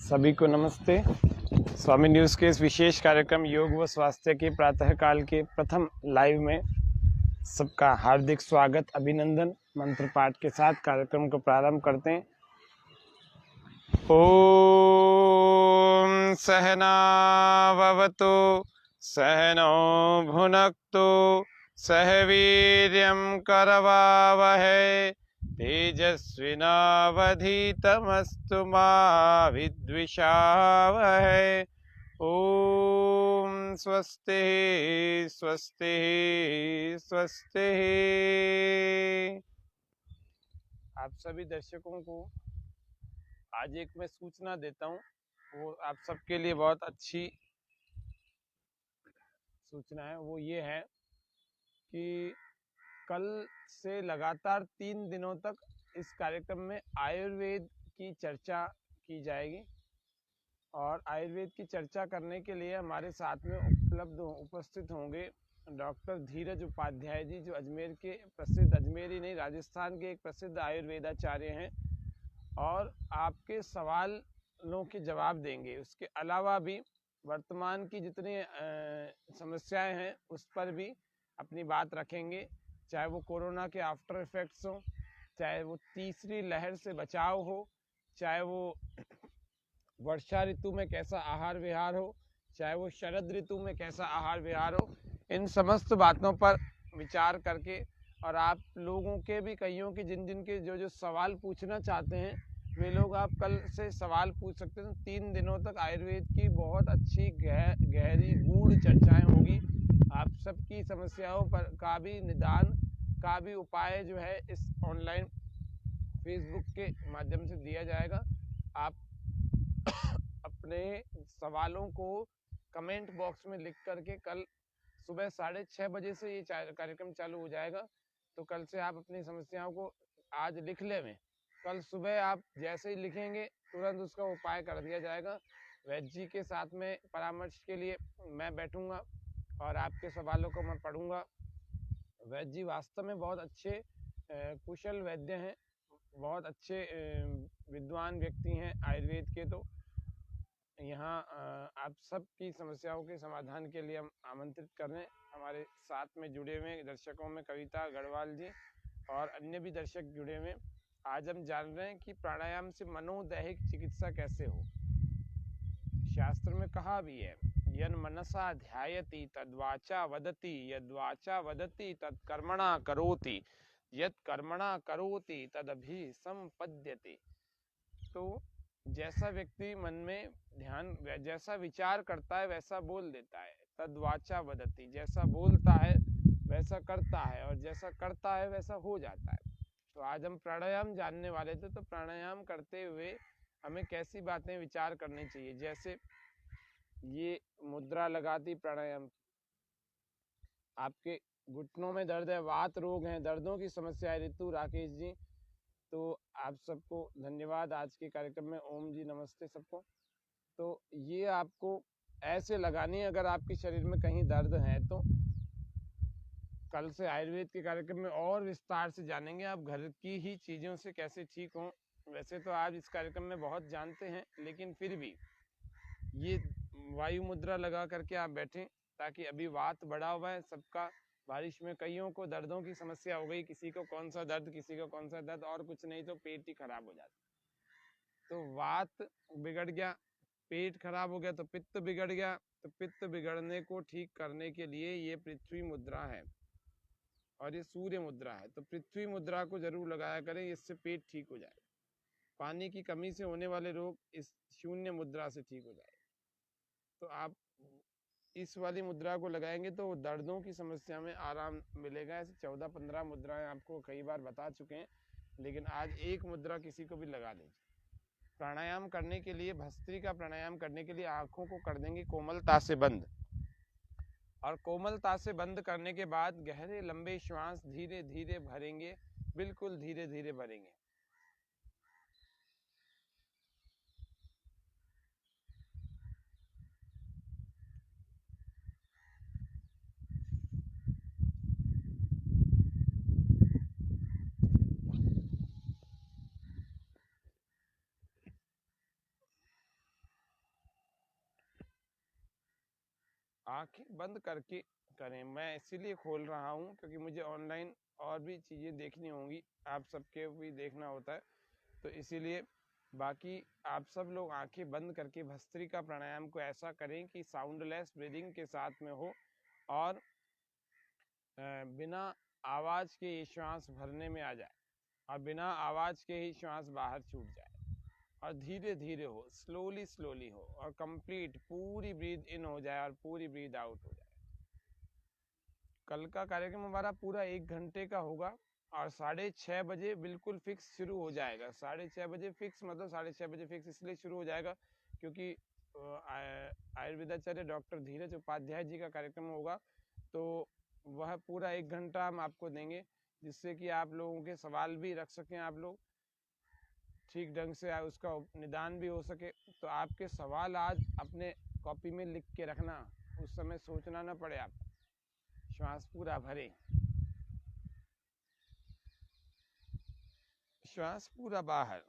सभी को नमस्ते। स्वामी न्यूज़ के इस विशेष कार्यक्रम योग व स्वास्थ्य के प्रातःकाल के प्रथम लाइव में सबका हार्दिक स्वागत, अभिनंदन। मंत्र पाठ के साथ कार्यक्रम को प्रारंभ करते हैं। ओम सहना भवतु सहनो भुनक्तु सह वीर्यं करवावहै तेजस्विनावधीतमस्तु मा विद्विषावहै। ओम स्वस्ति स्वस्ति स्वस्ति। आप सभी दर्शकों को आज एक मैं सूचना देता हूँ, वो आप सबके लिए बहुत अच्छी सूचना है। वो ये है कि कल से लगातार 3 दिनों तक इस कार्यक्रम में आयुर्वेद की चर्चा की जाएगी और आयुर्वेद की चर्चा करने के लिए हमारे साथ में उपस्थित होंगे डॉक्टर धीरज उपाध्याय जी, जो अजमेर के प्रसिद्ध, अजमेर ही नहीं राजस्थान के एक प्रसिद्ध आयुर्वेदाचार्य हैं और आपके सवालों के जवाब देंगे। उसके अलावा भी वर्तमान की जितनी समस्याएं हैं उस पर भी अपनी बात रखेंगे, चाहे वो कोरोना के आफ्टर इफेक्ट्स हो, चाहे वो तीसरी लहर से बचाव हो, चाहे वो वर्षा ऋतु में कैसा आहार विहार हो, चाहे वो शरद ऋतु में कैसा आहार विहार हो। इन समस्त बातों पर विचार करके और आप लोगों के भी कईयों के जिन के जो सवाल पूछना चाहते हैं वे लोग आप कल से सवाल पूछ सकते हैं। 3 दिनों तक आयुर्वेद की बहुत अच्छी गहरी गूढ़ चर्चाएं होगी। आप सबकी समस्याओं पर का भी निदान का भी उपाय जो है इस ऑनलाइन फेसबुक के माध्यम से दिया जाएगा। आप अपने सवालों को कमेंट बॉक्स में लिख करके कल सुबह 6:30 बजे से ये कार्यक्रम चालू हो जाएगा। तो कल से आप अपनी समस्याओं को आज लिख लें, कल सुबह आप जैसे ही लिखेंगे तुरंत उसका उपाय कर दिया जाएगा। वैद्य जी के साथ में परामर्श के लिए मैं बैठूंगा और आपके सवालों को मैं पढ़ूंगा। वैद्य जी वास्तव में बहुत अच्छे कुशल वैद्य हैं, बहुत अच्छे विद्वान व्यक्ति हैं आयुर्वेद के। तो यहाँ आप सब की समस्याओं के समाधान के लिए हम आमंत्रित कर रहे हैं। हमारे साथ में जुड़े हुए दर्शकों में कविता गढ़वाल जी और अन्य भी दर्शक जुड़े हुए। आज हम जान रहे हैं कि प्राणायाम से मनोदैहिक चिकित्सा कैसे हो। शास्त्र में कहा भी है, यन मनसा ध्यायति तद्वाचा वदति, यद्वाचा वदति तत्कर्मणा करोति, यत् कर्मणा करोति तदभि संपद्यते। तो जैसा व्यक्ति मन में ध्यान, जैसा विचार करता है वैसा बोल देता है। तद्वाचा वदति, जैसा बोलता है वैसा करता है और जैसा करता है वैसा हो जाता है। तो आज हम प्राणायाम जानने वाले थे, तो प्राणायाम करते हुए हमें कैसी बातें विचार करनी चाहिए। जैसे ये मुद्रा लगाती प्राणायाम, आपके घुटनों में दर्द है, वात रोग है, दर्दों की समस्या है, ऋतु राकेश जी, तो आप सबको धन्यवाद आज के कार्यक्रम में। ओम जी नमस्ते सबको। तो ये आपको ऐसे लगानी है अगर आपके शरीर में कहीं दर्द है तो। कल से आयुर्वेद के कार्यक्रम में और विस्तार से जानेंगे आप घर की ही चीज़ों से कैसे ठीक हों। वैसे तो आज इस कार्यक्रम में बहुत जानते हैं, लेकिन फिर भी ये वायु मुद्रा लगा करके आप बैठें, ताकि अभी वात बढ़ा हुआ है सबका। बारिश में कईयों को दर्दों की समस्या हो गई, किसी को कौन सा दर्द, किसी को कौन सा दर्द, और कुछ नहीं तो पेट ही खराब हो जाता। तो वात बिगड़ गया, पेट खराब हो गया तो पित्त बिगड़ गया। तो पित्त बिगड़ने को ठीक करने के लिए ये पृथ्वी मुद्रा है और ये सूर्य मुद्रा है। तो पृथ्वी मुद्रा को जरूर लगाया करें, इससे पेट ठीक हो जाए। पानी की कमी से होने वाले रोग इस शून्य मुद्रा से ठीक हो जाए। तो आप इस वाली मुद्रा को लगाएंगे तो दर्दों की समस्या में आराम मिलेगा। ऐसे 14-15 मुद्राएं आपको कई बार बता चुके हैं, लेकिन आज एक मुद्रा किसी को भी लगा लीजिए। प्राणायाम करने के लिए, भस्त्रिका प्राणायाम करने के लिए आंखों को कर देंगे कोमलता से बंद, और कोमलता से बंद करने के बाद गहरे लंबे श्वास धीरे धीरे भरेंगे, बिल्कुल धीरे धीरे भरेंगे। आंखें बंद करके करें। मैं इसीलिए खोल रहा हूँ क्योंकि मुझे ऑनलाइन और भी चीज़ें देखनी होंगी, आप सबके भी देखना होता है, तो इसीलिए। बाकी आप सब लोग आंखें बंद करके भस्त्रिका प्राणायाम को ऐसा करें कि साउंडलेस ब्रीदिंग के साथ में हो और बिना आवाज़ के ये श्वास भरने में आ जाए और बिना आवाज़ के ही श्वास बाहर छूट जाए और धीरे धीरे हो, स्लोली स्लोली हो और कंप्लीट पूरी ब्रीद इन हो जाए और पूरी ब्रीद आउट हो जाए। कल का कार्यक्रम हमारा पूरा 1 घंटे का होगा और 6:30 बजे बिल्कुल फिक्स शुरू हो जाएगा। 6:30 बजे फिक्स, मतलब 6:30 बजे फिक्स इसलिए शुरू हो जाएगा क्योंकि आयुर्वेदाचार्य डॉक्टर धीरज उपाध्याय जी का कार्यक्रम होगा, तो वह पूरा 1 घंटा हम आपको देंगे जिससे कि आप लोगों के सवाल भी रख सकें, आप लोग ठीक ढंग से उसका निदान भी हो सके। तो आपके सवाल आज अपने कॉपी में लिख के रखना, उस समय सोचना ना पड़े। आप श्वास पूरा भरें, श्वास पूरा बाहर।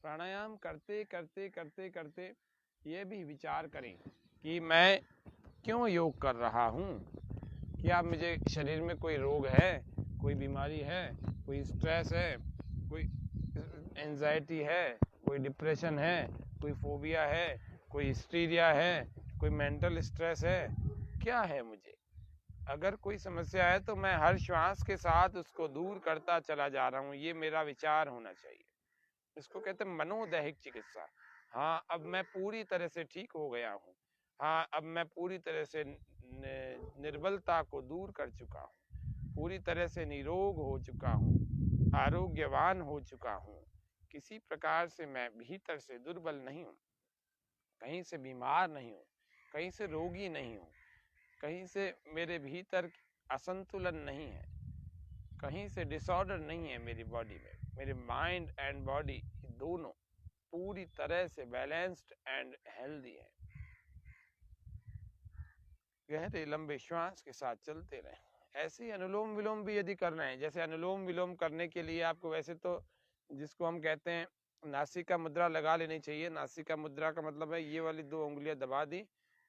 प्राणायाम करते करते करते करते ये भी विचार करें कि मैं क्यों योग कर रहा हूँ। क्या मुझे शरीर में कोई रोग है, कोई बीमारी है, कोई स्ट्रेस है, कोई एंजाइटी है, कोई डिप्रेशन है, कोई फोबिया है, कोई हिस्टीरिया है, कोई मेंटल स्ट्रेस है, क्या है मुझे? अगर कोई समस्या है तो मैं हर श्वास के साथ उसको दूर करता चला जा रहा हूँ, ये मेरा विचार होना चाहिए। इसको कहते हैं मनोदैहिक चिकित्सा। हाँ, अब मैं पूरी तरह से ठीक हो गया हूँ, हाँ अब मैं पूरी तरह से निर्बलता को दूर कर चुका हूँ, पूरी तरह से निरोग हो चुका हूँ, आरोग्यवान हो चुका हूँ, किसी प्रकार से मैं भीतर से दुर्बल नहीं हूँ, कहीं से बीमार नहीं हूँ, कहीं से रोगी नहीं हूँ, कहीं से मेरे भीतर असंतुलन नहीं है, कहीं से डिसऑर्डर नहीं है मेरी बॉडी में। मेरे माइंड एंड बॉडी दोनों पूरी तरह से बैलेंस्ड एंड हेल्दी है। गहरे लंबे श्वास के साथ चलते रहें। ऐसे ही अनुलोम विलोम भी यदि करना है, जैसे अनुलोम विलोम करने के लिए आपको वैसे तो जिसको हम कहते हैं नासिका मुद्रा लगा लेनी चाहिए। नासिका मुद्रा का मतलब है ये वाली 2 उंगलियां दबा दी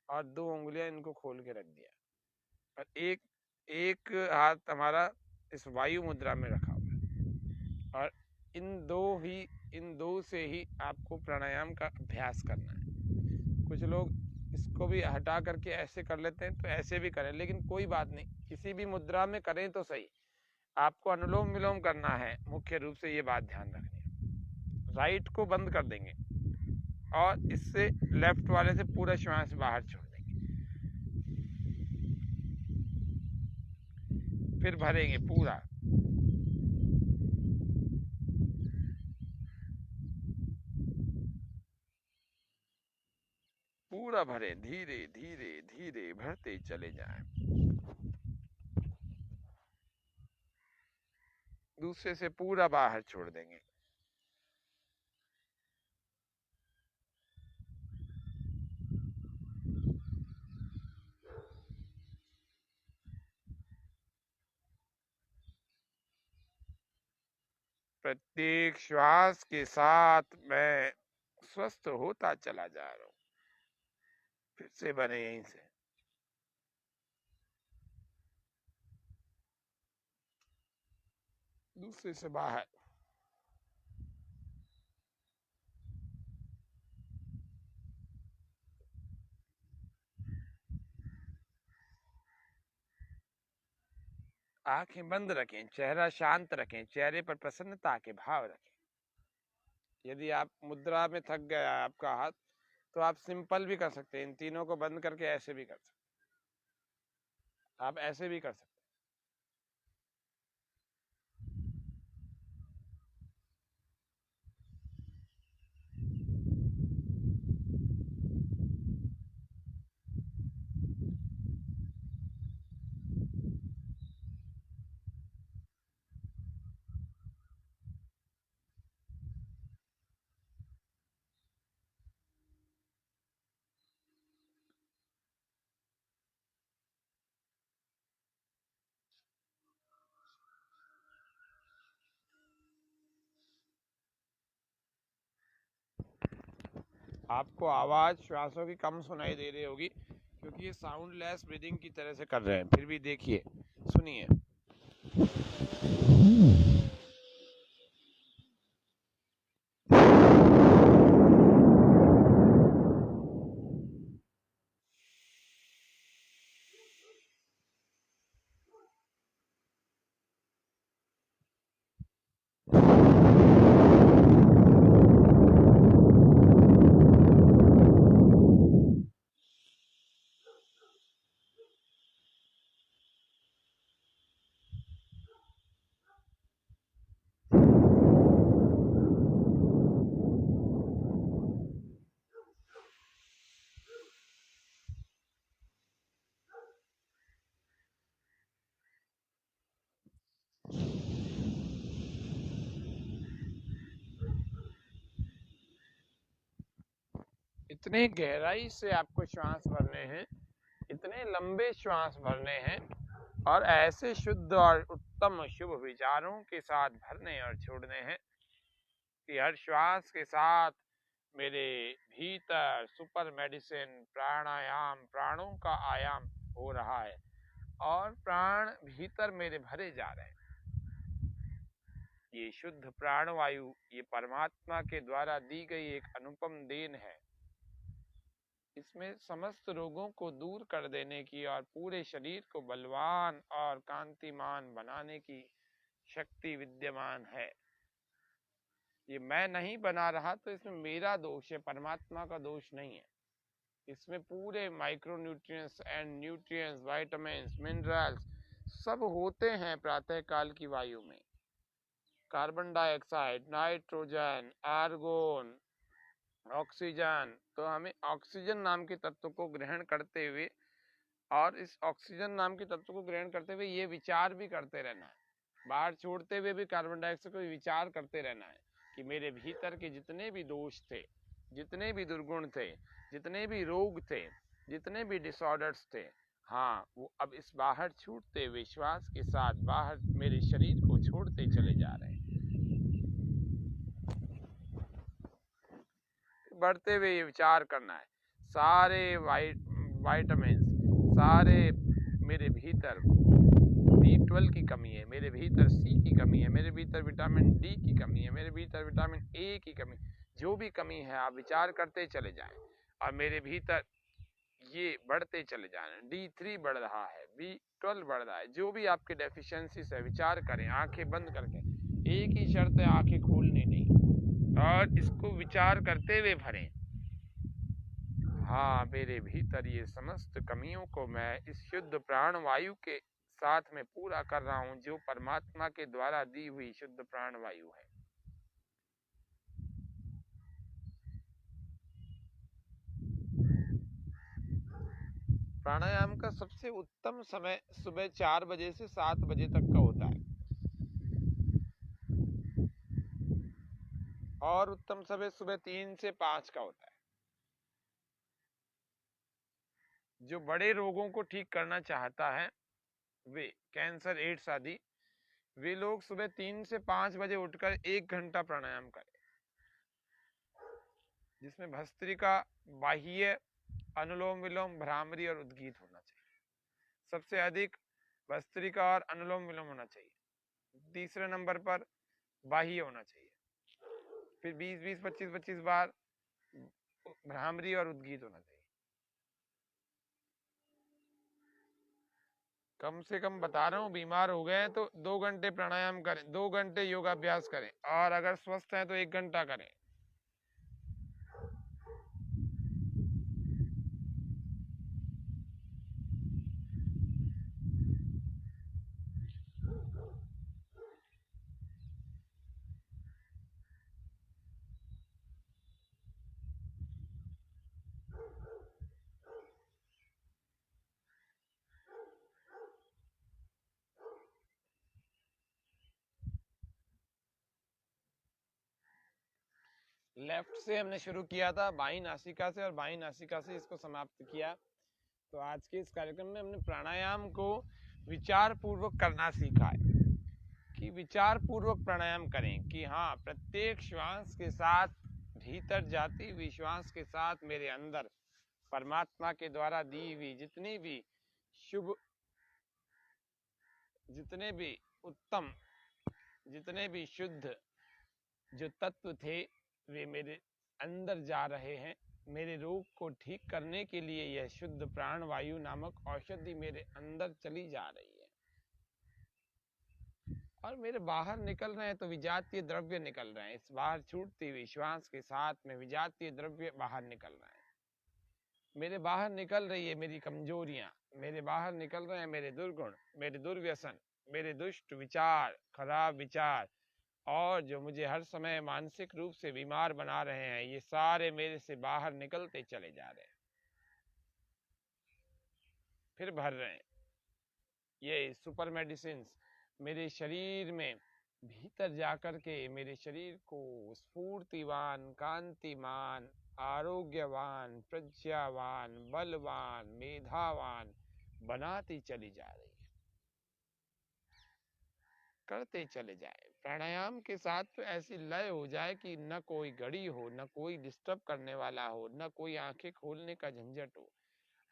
और 2 उंगलियां इनको खोल के रख दिया और एक हाथ हमारा इस वायु मुद्रा में रखा हुआ है और इन दो से ही आपको प्राणायाम का अभ्यास करना है। कुछ लोग इसको भी हटा करके ऐसे कर लेते हैं, तो ऐसे भी करें, लेकिन कोई बात नहीं, किसी भी मुद्रा में करें तो सही। आपको अनुलोम विलोम करना है, मुख्य रूप से ये बात ध्यान रखनी है। राइट को बंद कर देंगे और इससे लेफ्ट वाले से पूरा श्वास बाहर छोड़ देंगे, फिर भरेंगे पूरा। पूरा भरे, धीरे धीरे धीरे भरते चले जाएं। दूसरे से पूरा बाहर छोड़ देंगे। प्रत्येक श्वास के साथ मैं स्वस्थ होता चला जा रहा हूं। फिर से बने यहीं से। दूसरे से बाहर। आंखें बंद रखें, चेहरा शांत रखें, चेहरे पर प्रसन्नता के भाव रखें। यदि आप मुद्रा में थक गया आपका हाथ, तो आप सिंपल भी कर सकते हैं, इन तीनों को बंद करके ऐसे भी कर सकते हैं, आप ऐसे भी कर सकते हैं। आपको आवाज़ श्वासों की कम सुनाई दे रही होगी क्योंकि ये साउंडलेस ब्रीदिंग की तरह से कर रहे हैं। फिर भी देखिए, सुनिए। इतने गहराई से आपको श्वास भरने हैं, इतने लंबे श्वास भरने हैं और ऐसे शुद्ध और उत्तम शुभ विचारों के साथ भरने और छोड़ने हैं कि हर श्वास के साथ मेरे भीतर सुपर मेडिसिन प्राणायाम, प्राणों का आयाम हो रहा है और प्राण भीतर मेरे भरे जा रहे हैं। ये शुद्ध प्राणवायु, ये परमात्मा के द्वारा दी गई एक अनुपम देन है। इसमें समस्त रोगों को दूर कर देने की और पूरे शरीर को बलवान और कांतिमान बनाने की शक्ति विद्यमान है। ये मैं नहीं बना रहा तो इसमें मेरा दोष है, परमात्मा का दोष नहीं है। इसमें पूरे micro nutrients and nutrients, vitamins, minerals सब होते हैं प्रातः काल की वायु में। Carbon dioxide, nitrogen, argon, oxygen. तो हमें ऑक्सीजन नाम के तत्व को ग्रहण करते हुए और इस ऑक्सीजन नाम के तत्व को ग्रहण करते हुए ये विचार भी करते रहना है, बाहर छोड़ते हुए भी कार्बन डाइऑक्साइड को विचार करते रहना है कि मेरे भीतर के जितने भी दोष थे, जितने भी दुर्गुण थे, जितने भी रोग थे, जितने भी डिसऑर्डर्स थे, हाँ वो अब इस बाहर छूटते हुए श्वास के साथ बाहर मेरे शरीर को छोड़ते चले जा रहे हैं। बढ़ते हुए ये विचार करना है, सारे वाइटामिन, सारे मेरे भीतर B12 की कमी है, मेरे भीतर C की कमी है, मेरे भीतर विटामिन D की कमी है, मेरे भीतर विटामिन A की कमी, जो भी कमी है आप विचार करते चले जाएं और मेरे भीतर ये बढ़ते चले जाएं। D3 बढ़ रहा है, B12 बढ़ रहा है, जो भी आपके डेफिशिएंसीज है विचार करें आंखें बंद करके। एक ही शर्त है, आंखें खोलनी नहीं और इसको विचार करते हुए भरें। हाँ, मेरे भीतर ये समस्त कमियों को मैं इस शुद्ध प्राणवायु के साथ में पूरा कर रहा हूं, जो परमात्मा के द्वारा दी हुई शुद्ध प्राणवायु है। प्राणायाम का सबसे उत्तम समय सुबह 4 बजे से 7 बजे तक का होता है और उत्तम समय सुबह 3 से 5 का होता है। जो बड़े रोगों को ठीक करना चाहता है, वे कैंसर, एड्स आदि, वे लोग सुबह 3 से 5 बजे उठकर 1 घंटा प्राणायाम करें, जिसमें भस्त्रिका, बाह्य, अनुलोम विलोम, भ्रामरी और उद्गीत होना चाहिए। सबसे अधिक भस्त्रिका और अनुलोम विलोम होना चाहिए। तीसरे नंबर पर बाह्य होना चाहिए। फिर 20-20, 25-25 बार भ्रामरी और उद्गीत होना चाहिए। कम से कम बता रहा हूँ, बीमार हो गए हैं तो 2 घंटे प्राणायाम करें, 2 घंटे योगाभ्यास करें और अगर स्वस्थ हैं तो 1 घंटा करें। लेफ्ट से हमने शुरू किया था, बाईं नासिका से, और बाईं नासिका से इसको समाप्त किया। तो आज के इस कार्यक्रम में हमने प्राणायाम को विचार पूर्वक करना सीखा है कि विचार पूर्वक प्राणायाम करें कि हाँ, प्रत्येक श्वास के साथ भीतर जाती हुई श्वास के साथ मेरे अंदर परमात्मा के द्वारा दी हुई जितनी भी शुभ, जितने भी उत्तम, जितने भी शुद्ध जो तत्व थे वे मेरे अंदर जा रहे हैं। मेरे रोग को ठीक करने के लिए यह शुद्ध प्राण वायु नामक औषधि मेरे अंदर चली जा रही है और मेरे बाहर निकल रहे हैं तो विजातीय द्रव्य निकल रहे हैं। इस बाहर छूटती हुई श्वास के साथ में विजातीय द्रव्य बाहर निकल रहे हैं। मेरे बाहर निकल रही है मेरी कमजोरियां, मेरे बाहर निकल रहे हैं मेरे दुर्गुण, मेरे दुर्व्यसन, मेरे दुष्ट विचार, खराब विचार और जो मुझे हर समय मानसिक रूप से बीमार बना रहे हैं, ये सारे मेरे से बाहर निकलते चले जा रहे हैं, फिर भर रहे हैं। ये सुपर मेडिसिन मेरे शरीर में भीतर जाकर के मेरे शरीर को स्फूर्तिवान, कांतिमान, आरोग्यवान, प्रज्ञावान, बलवान, मेधावान बनाती चली जा रही है। करते चले जाए। प्राणायाम के साथ तो ऐसी लय हो जाए कि न कोई घड़ी हो, न कोई डिस्टर्ब करने वाला हो, न कोई आंखें खोलने का झंझट हो।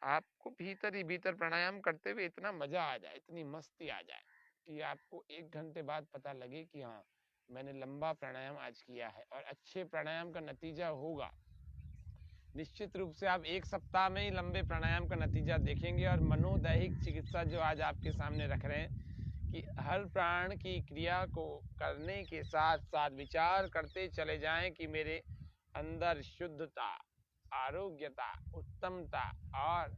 आपको भीतर ही भीतर प्राणायाम करते हुए इतना मजा आ जाए, इतनी मस्ती आ जाए कि आपको 1 घंटे बाद पता लगे कि हाँ मैंने लंबा प्राणायाम आज किया है। और अच्छे प्राणायाम का नतीजा होगा निश्चित रूप से। आप 1 सप्ताह में ही लंबे प्राणायाम का नतीजा देखेंगे। और मनोदैहिक चिकित्सा जो आज आपके सामने रख रहे हैं कि हर प्राण की क्रिया को करने के साथ साथ विचार करते चले जाएं कि मेरे अंदर शुद्धता, आरोग्यता, उत्तमता और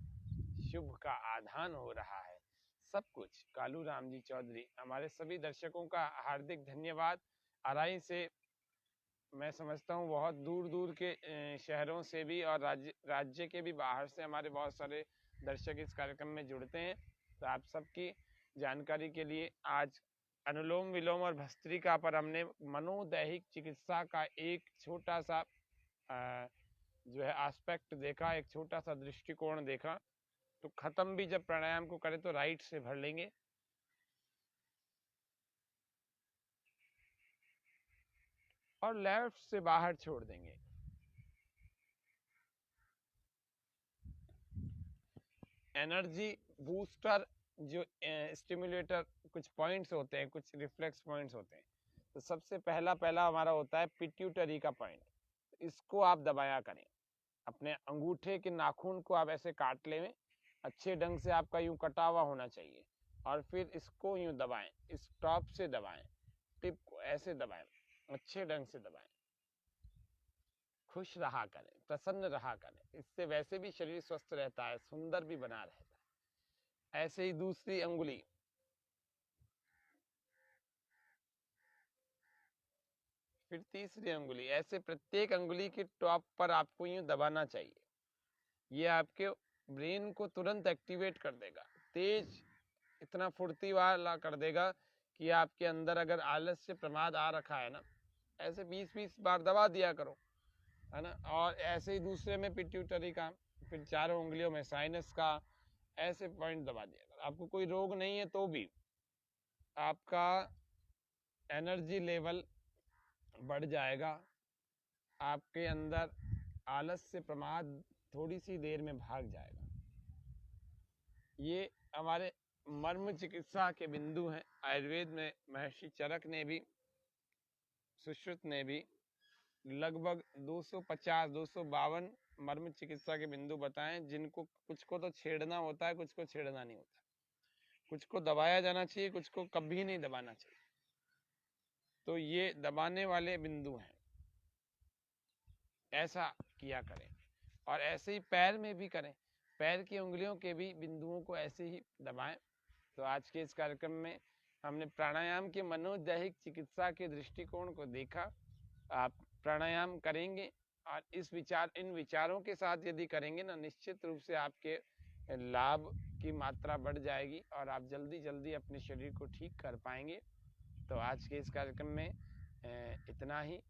शुभ का आधान हो रहा है। सब कुछ कालू राम जी चौधरी, हमारे सभी दर्शकों का हार्दिक धन्यवाद। आरआई से मैं समझता हूँ बहुत दूर दूर के शहरों से भी और राज्य के भी बाहर से हमारे बहुत सारे दर्शक इस कार्यक्रम में जुड़ते हैं। तो आप सबकी जानकारी के लिए आज अनुलोम विलोम और भस्त्रिका पर हमने मनोदैहिक चिकित्सा का एक छोटा सा जो है एस्पेक्ट देखा, एक छोटा सा दृष्टिकोण देखा। तो खत्म भी जब प्राणायाम को करें तो राइट से भर लेंगे और लेफ्ट से बाहर छोड़ देंगे। एनर्जी बूस्टर जो स्टिमुलेटर कुछ पॉइंट्स होते हैं, कुछ रिफ्लेक्स पॉइंट्स होते हैं। तो सबसे पहला हमारा होता है पिट्यूटरी का पॉइंट। इसको आप दबाया करें, अपने अंगूठे के नाखून को आप ऐसे काट लें, अच्छे ढंग से आपका यूं कटा हुआ होना चाहिए और फिर इसको यूं दबाएं, इस टॉप से दबाएं, टिप को ऐसे दबाएं, अच्छे ढंग से दबाएं। खुश रहा करें, प्रसन्न रहा करें, इससे वैसे भी शरीर स्वस्थ रहता है, सुंदर भी बना रहता है। ऐसे ही दूसरी अंगुली, फिर तीसरी अंगुली, ऐसे प्रत्येक अंगुली के टॉप पर आपको यूं दबाना चाहिए। ये आपके ब्रेन को तुरंत एक्टिवेट कर देगा, तेज, इतना फुर्ती वाला कर देगा कि आपके अंदर अगर आलस्य प्रमाद आ रखा है ना, ऐसे 20-20 बार दबा दिया करो, है ना। और ऐसे ही दूसरे में पिट्यूटरी का, फिर चारों उंगलियों में साइनस का, ऐसे पॉइंट दबा दिया करो। आपको कोई रोग नहीं है तो भी आपका एनर्जी लेवल बढ़ जाएगा, आपके अंदर आलस्य प्रमाद थोड़ी सी देर में भाग जाएगा। ये हमारे मर्म चिकित्सा के बिंदु हैं। आयुर्वेद में महर्षि चरक ने भी, सुश्रुत ने भी लगभग 250-252 मर्म चिकित्सा के बिंदु बताएं, जिनको कुछ को तो छेड़ना होता है, कुछ को छेड़ना नहीं होता, कुछ को दबाया जाना चाहिए, कुछ को कभी नहीं दबाना चाहिए। तो ये दबाने वाले बिंदु हैं, ऐसा किया करें। और ऐसे ही पैर में भी करें, पैर की उंगलियों के भी बिंदुओं को ऐसे ही दबाएं। तो आज के इस कार्यक्रम में हमने प्राणायाम के मनोदैहिक चिकित्सा के दृष्टिकोण को देखा। आप प्राणायाम करेंगे और इन विचारों के साथ यदि करेंगे ना, निश्चित रूप से आपके लाभ की मात्रा बढ़ जाएगी और आप जल्दी अपने शरीर को ठीक कर पाएंगे। तो आज के इस कार्यक्रम में इतना ही।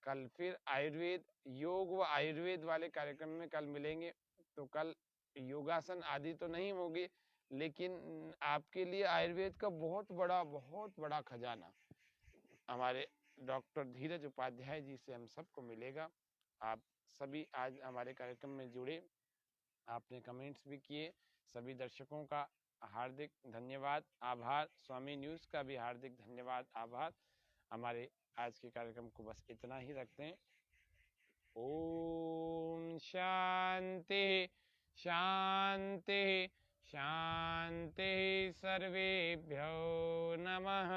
कल फिर आयुर्वेद, योग व आयुर्वेद वाले कार्यक्रम में कल मिलेंगे। तो कल योगासन आदि तो नहीं होगी, लेकिन आपके लिए आयुर्वेद का बहुत बड़ा खजाना हमारे डॉक्टर धीरज उपाध्याय जी से हम सबको मिलेगा। आप सभी आज हमारे कार्यक्रम में जुड़े, आपने कमेंट्स भी किए। सभी दर्शकों का हार्दिक धन्यवाद, आभार। स्वामी न्यूज़ का भी हार्दिक धन्यवाद, आभार। हमारे आज के कार्यक्रम को बस इतना ही रखते हैं। ओम शांति शांति शांति, सर्वेभ्यो नमः।